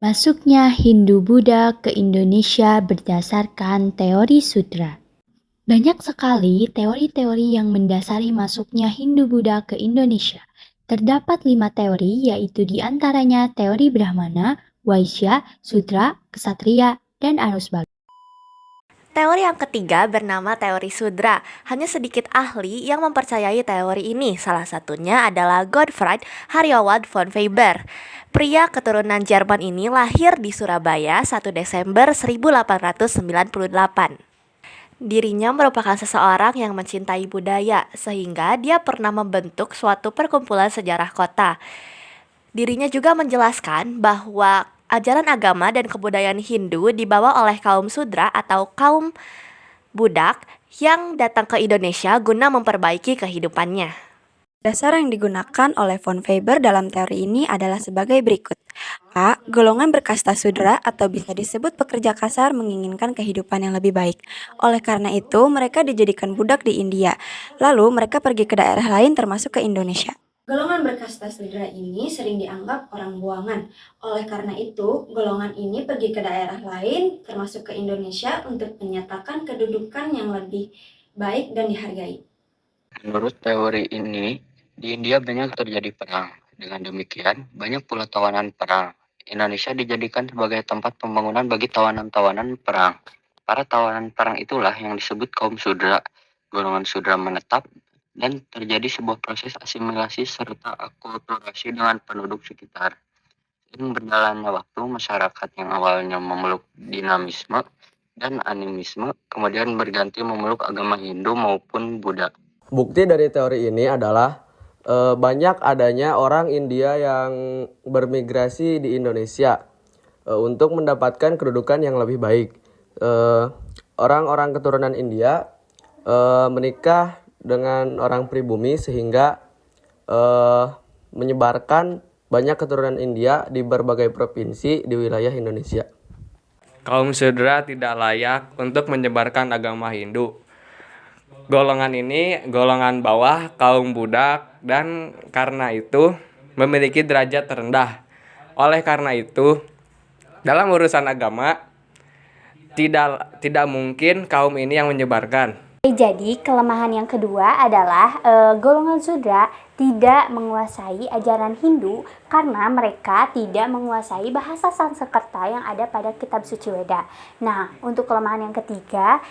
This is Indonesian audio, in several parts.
Masuknya Hindu-Buddha ke Indonesia berdasarkan teori sudra. Banyak sekali teori-teori yang mendasari masuknya Hindu-Buddha ke Indonesia. Terdapat 5 teori, yaitu diantaranya teori Brahmana, Waisya, Sudra, Ksatria, dan Anusbagha. Teori yang ketiga bernama teori Sudra. Hanya sedikit ahli yang mempercayai teori ini. Salah satunya adalah Gottfried Haryaward von Weber. Pria keturunan Jerman ini lahir di Surabaya 1 Desember 1898. Dirinya merupakan seseorang yang mencintai budaya, sehingga dia pernah membentuk suatu perkumpulan sejarah kota. Dirinya juga menjelaskan bahwa ajaran agama dan kebudayaan Hindu dibawa oleh kaum Sudra atau kaum budak yang datang ke Indonesia guna memperbaiki kehidupannya. Dasar yang digunakan oleh von Weber dalam teori ini adalah sebagai berikut. A. Golongan berkasta sudra atau bisa disebut pekerja kasar menginginkan kehidupan yang lebih baik. Oleh karena itu, mereka dijadikan budak di India. Lalu mereka pergi ke daerah lain termasuk ke Indonesia. Golongan berkasta sudra ini sering dianggap orang buangan. Oleh karena itu, golongan ini pergi ke daerah lain termasuk ke Indonesia untuk menyatakan kedudukan yang lebih baik dan dihargai. Menurut teori ini, di India banyak terjadi perang. Dengan demikian, banyak pula tawanan perang. Indonesia dijadikan sebagai tempat pembangunan bagi tawanan-tawanan perang. Para tawanan perang itulah yang disebut kaum Sudra. Golongan Sudra menetap dan terjadi sebuah proses asimilasi serta akulturasi dengan penduduk sekitar. Dan berjalannya waktu, masyarakat yang awalnya memeluk dinamisme dan animisme kemudian berganti memeluk agama Hindu maupun Buddha. Bukti dari teori ini adalah banyak adanya orang India yang bermigrasi di Indonesia untuk mendapatkan kedudukan yang lebih baik. Orang-orang keturunan India menikah dengan orang pribumi sehingga menyebarkan banyak keturunan India di berbagai provinsi di wilayah Indonesia. Kaum Sudra tidak layak untuk menyebarkan agama Hindu. Golongan ini golongan bawah, kaum budak, dan karena itu memiliki derajat terendah. Oleh karena itu, dalam urusan agama tidak mungkin kaum ini yang menyebarkan. Jadi kelemahan yang kedua adalah golongan Sudra tidak menguasai ajaran Hindu karena mereka tidak menguasai bahasa Sanskerta yang ada pada kitab suci Weda. Nah, untuk kelemahan yang ketiga,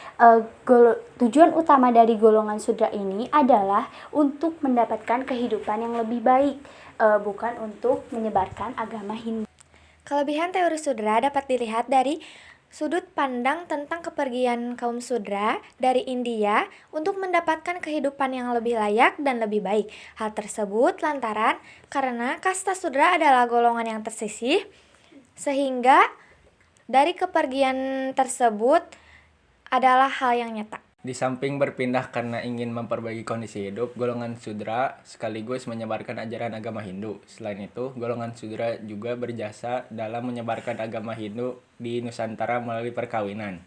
tujuan utama dari golongan Sudra ini adalah untuk mendapatkan kehidupan yang lebih baik, bukan untuk menyebarkan agama Hindu. Kelebihan teori Sudra dapat dilihat dari sudut pandang tentang kepergian kaum Sudra dari India untuk mendapatkan kehidupan yang lebih layak dan lebih baik. Hal tersebut lantaran karena kasta Sudra adalah golongan yang tersisih, sehingga dari kepergian tersebut adalah hal yang nyata. Di samping berpindah karena ingin memperbaiki kondisi hidup, golongan Sudra sekaligus menyebarkan ajaran agama Hindu. Selain itu, golongan Sudra juga berjasa dalam menyebarkan agama Hindu di Nusantara melalui perkawinan.